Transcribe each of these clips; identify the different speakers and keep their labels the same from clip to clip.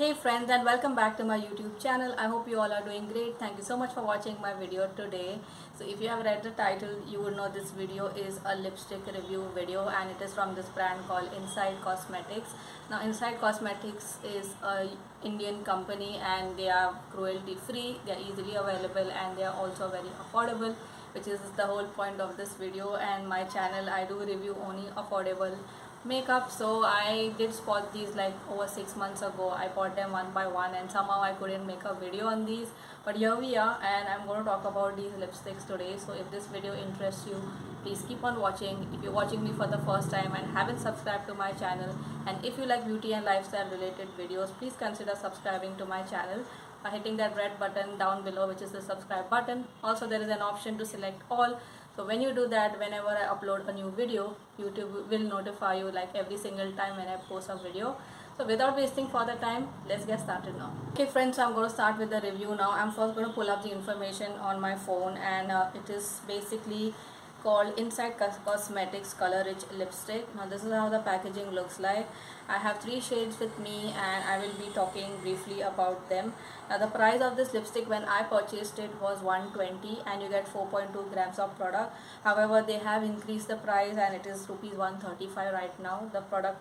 Speaker 1: Hey friends, and welcome back to my YouTube channel. I hope you all are doing great. Thank you so much for watching my video today. So if you have read the title, you would know this video is a lipstick review video, and it is from this brand called Inside Cosmetics. Now Inside Cosmetics is a Indian company and they are cruelty free, they are easily available, and they are also very affordable, which is the whole point of this video. And my channel, I do review only affordable makeup. So I did spot these like over 6 months ago. I bought them one by one and somehow I couldn't make a video on these, but here we are, and I'm going to talk about these lipsticks today. So if this video interests you, please keep on watching. If you're watching me for the first time and haven't subscribed to my channel, and if you like beauty and lifestyle related videos, please consider subscribing to my channel by hitting that red button down below, which is the subscribe button. Also there is an option to select all, so when you do that, whenever I upload a new video, YouTube will notify you like every single time when I post a video. So without wasting further time, let's get started now. Okay friends, so I'm going to start with the review now. I'm first going to pull up the information on my phone, and it is basically called Inside Cosmetics Color Rich Lipstick. Now this is how the packaging looks like. I have 3 shades with me and I will be talking briefly about them. Now the price of this lipstick when I purchased it was 120, and you get 4.2 grams of product. However, they have increased the price and it is rupees 135 right now. The product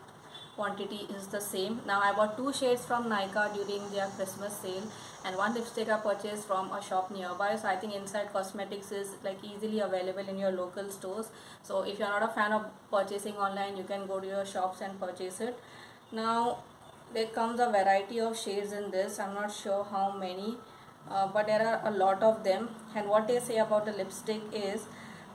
Speaker 1: quantity is the same. Now I bought 2 shades from Nykaa during their Christmas sale, and 1 lipstick I purchased from a shop nearby. So I think Inside Cosmetics is like easily available in your local stores. So if you're not a fan of purchasing online, you can go to your shops and purchase it. Now there comes a variety of shades in this. I'm not sure how many, but there are a lot of them. And what they say about the lipstick is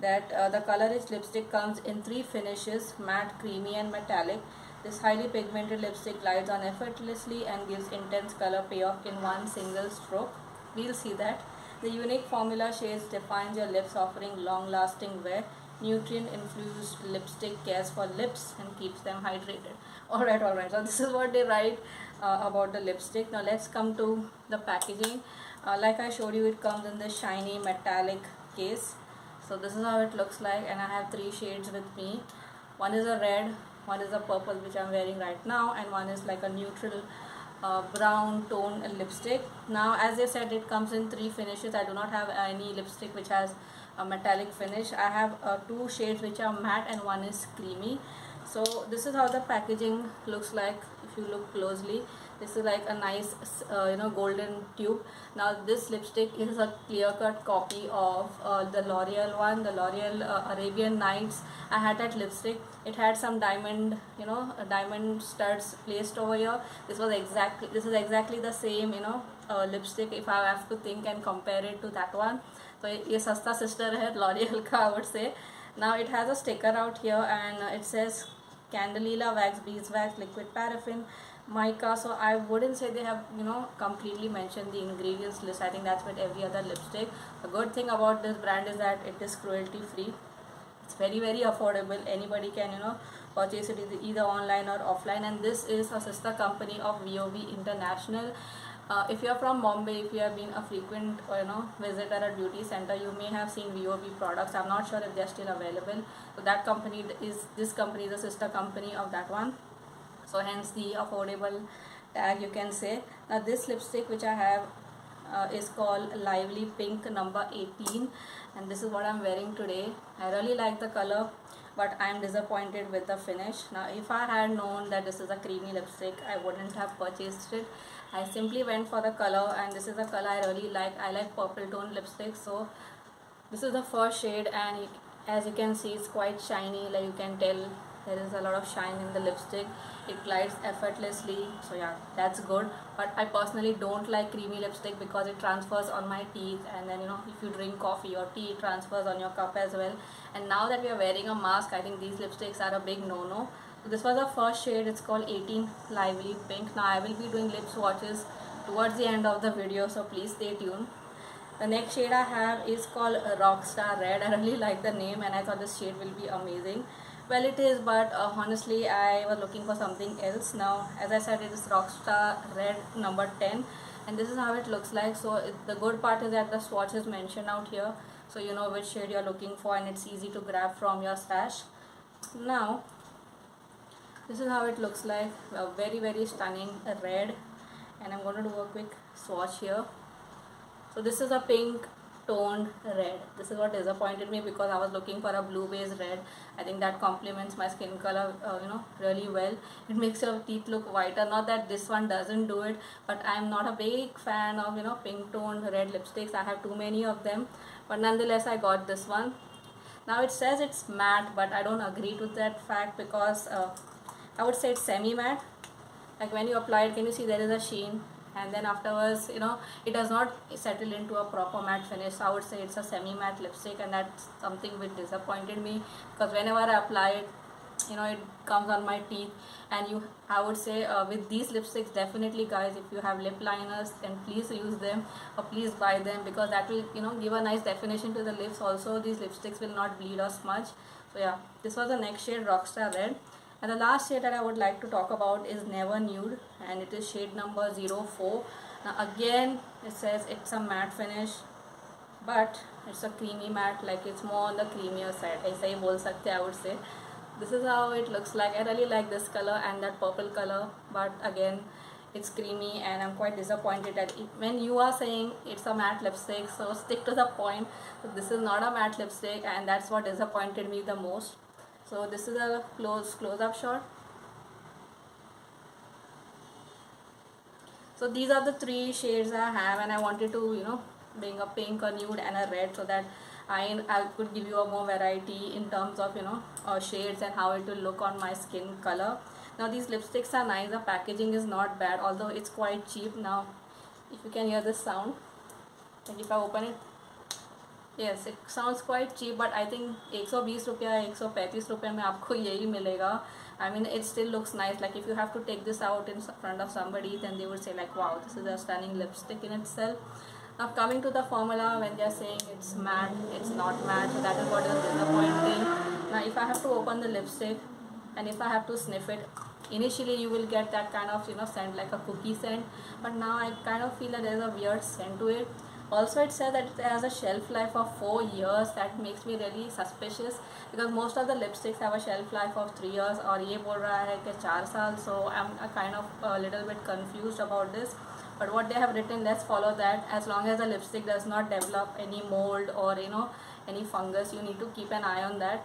Speaker 1: that the color rich lipstick comes in 3 finishes: matte, creamy and metallic. This highly pigmented lipstick glides on effortlessly and gives intense color payoff in one single stroke. We'll see that. The unique formula shades defines your lips, offering long-lasting wear. Nutrient-infused lipstick cares for lips and keeps them hydrated. Alright. So this is what they write about the lipstick. Now let's come to the packaging. Like I showed you, it comes in this shiny metallic case. So this is how it looks like, and I have 3 shades with me. One is a red, one is a purple, which I'm wearing right now, and one is like a neutral brown tone lipstick. Now as I said, it comes in 3 finishes. I do not have any lipstick which has a metallic finish. I have 2 shades which are matte and one is creamy. So this is how the packaging looks like. If you look closely, this is like a nice golden tube. Now this lipstick is a clear-cut copy of the L'Oreal one, the L'Oreal Arabian Nights. I had that lipstick. It had some diamond diamond studs placed over here. This is exactly the same lipstick, if I have to think and compare it to that one. So ये सस्ता sister है L'Oreal का, I would say. Now it has a sticker out here, and it says Candelilla wax, beeswax, liquid paraffin, mica. So I wouldn't say they have completely mentioned the ingredients list. I think that's with every other lipstick. The good thing about this brand is that it is cruelty free. It's very affordable. Anybody can purchase it either online or offline, and this is a sister company of VOV International. If you are from Bombay, if you have been a frequent visitor at beauty center, you may have seen VOV products. I'm not sure if they are still available. So that company is a sister company of that one. So hence the affordable tag, you can say. Now this lipstick which I have is called Lively Pink number 18, and this is what I'm wearing today. I really like the color, but I'm disappointed with the finish. Now if I had known that this is a creamy lipstick, I wouldn't have purchased it. I simply went for the color, and this is a color I really like. I like purple tone lipstick. So this is the first shade, and as you can see, it's quite shiny. Like you can tell, there is a lot of shine in the lipstick. It glides effortlessly, so yeah, that's good. But I personally don't like creamy lipstick because it transfers on my teeth, and then if you drink coffee or tea, it transfers on your cup as well. And now that we are wearing a mask, I think these lipsticks are a big no-no. So this was the first shade. It's called 18 Lively Pink. Now I will be doing lip swatches towards the end of the video, so please stay tuned. The next shade I have is called Rockstar Red. I really like the name, and I thought this shade will be amazing. Well, it is, but honestly I was looking for something else. Now as I said, it is Rockstar Red number 10, and this is how it looks like. So the good part is that the swatch is mentioned out here, so you know which shade you're looking for, and it's easy to grab from your stash. Now this is how it looks like. A very stunning red, and I'm going to do a quick swatch here. So this is a pink toned red. This is what disappointed me because I was looking for a blue based red. I think that complements my skin color really well. It makes your teeth look whiter. Not that this one doesn't do it, but I'm not a big fan of pink toned red lipsticks. I have too many of them, but nonetheless I got this one. Now it says it's matte, but I don't agree to that fact because I would say it's semi matte. Like when you apply it, can you see there is a sheen, and then afterwards it does not settle into a proper matte finish. So I would say it's a semi matte lipstick, and that's something which disappointed me because whenever I apply it, it comes on my teeth. And I would say with these lipsticks, definitely guys, if you have lip liners, then please use them or please buy them, because that will give a nice definition to the lips. Also these lipsticks will not bleed or smudge. So yeah, this was the next shade, Rockstar Red. And the last shade that I would like to talk about is Never Nude, and it is shade number 04. Now again, it says it's a matte finish, but it's a creamy matte, like it's more on the creamier side. ऐसा ही बोल सकते हैं, I would say. This is how it looks like. I really like this color and that purple color, but again it's creamy, and I'm quite disappointed that when you are saying it's a matte lipstick, so stick to the point. So this is not a matte lipstick, and that's what disappointed me the most. So this is a close-up shot. So these are the 3 shades I have, and I wanted to bring a pink, a nude, and a red, so that I could give you a more variety in terms of shades and how it will look on my skin color. Now these lipsticks are nice. The packaging is not bad, although it's quite cheap. Now if you can hear this sound, like if I open it, yes, it sounds quite cheap, but I think 120 रुपया 135 रुपये में आपको यही मिलेगा. I mean, it still looks nice. Like if you have to take this out in front of somebody, then they would say like, wow, this is a stunning lipstick in itself. Now coming to the formula, when they are saying it's matte, it's not matte, so that is what is disappointing. Now if I have to open the lipstick and if I have to sniff it, initially you will get that kind of scent, like a cookie scent, but now I kind of feel that there is a weird scent to it. Also it says that it has a shelf life of 4 years. That makes me really suspicious, because most of the lipsticks have a shelf life of 3 years, और ये बोल रहा है कि 4 साल. So I'm kind of a little bit confused about this. But what they have written, let's follow that. As long as the lipstick does not develop any mold or any fungus, you need to keep an eye on that.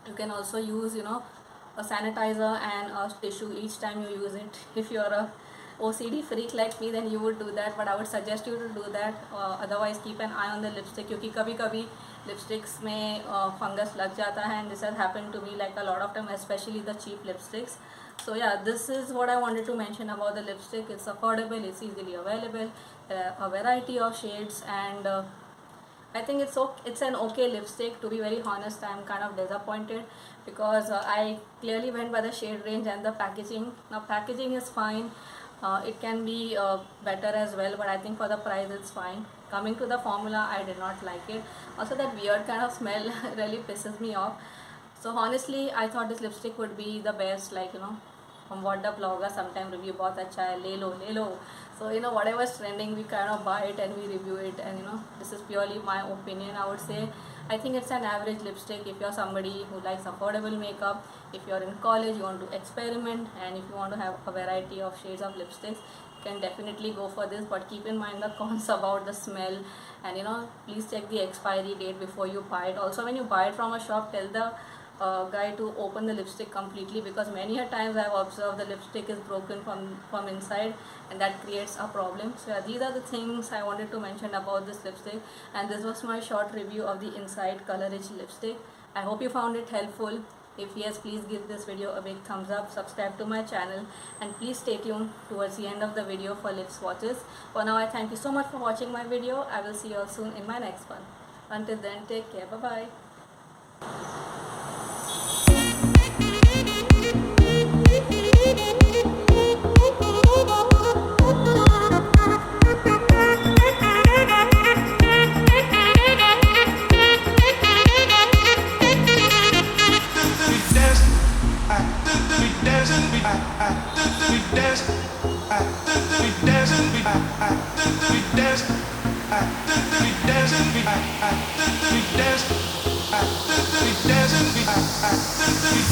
Speaker 1: You can also use a sanitizer and a tissue each time you use it. If you're a OCD freak like me, then you would do that, but I would suggest you to do that. Otherwise keep an eye on the lipstick, क्योंकि कभी-कभी lipsticks में fungus लग जाता है, and this has happened to me like a lot of time, especially the cheap lipsticks. So yeah, this is what I wanted to mention about the lipstick. It's affordable, it's easily available, a variety of shades, and I think it's an okay lipstick. To be very honest, I'm kind of disappointed because I clearly went by the shade range and the packaging. Now packaging is fine. It can be better as well, but I think for the price it's fine. Coming to the formula, I did not like it. Also that weird kind of smell really pisses me off. So honestly, I thought this lipstick would be the best, like from what the blogger sometime review बहुत अच्छा है, ले लो. So whatever is trending, we kind of buy it and we review it, and this is purely my opinion. I would say I think it's an average lipstick. If you're somebody who likes affordable makeup, if you're in college, you want to experiment, and if you want to have a variety of shades of lipsticks, you can definitely go for this. But keep in mind the cons about the smell, and please check the expiry date before you buy it. Also, when you buy it from a shop, tell the guy to open the lipstick completely, because many a times I have observed the lipstick is broken from inside, and that creates a problem. So yeah, these are the things I wanted to mention about this lipstick, and this was my short review of the Inside Color Rich lipstick. I hope you found it helpful. If yes, please give this video a big thumbs up, subscribe to my channel, and please stay tuned towards the end of the video for lip swatches. For now, I thank you so much for watching my video. I will see you all soon in my next one. Until then, take care. Bye bye.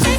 Speaker 2: We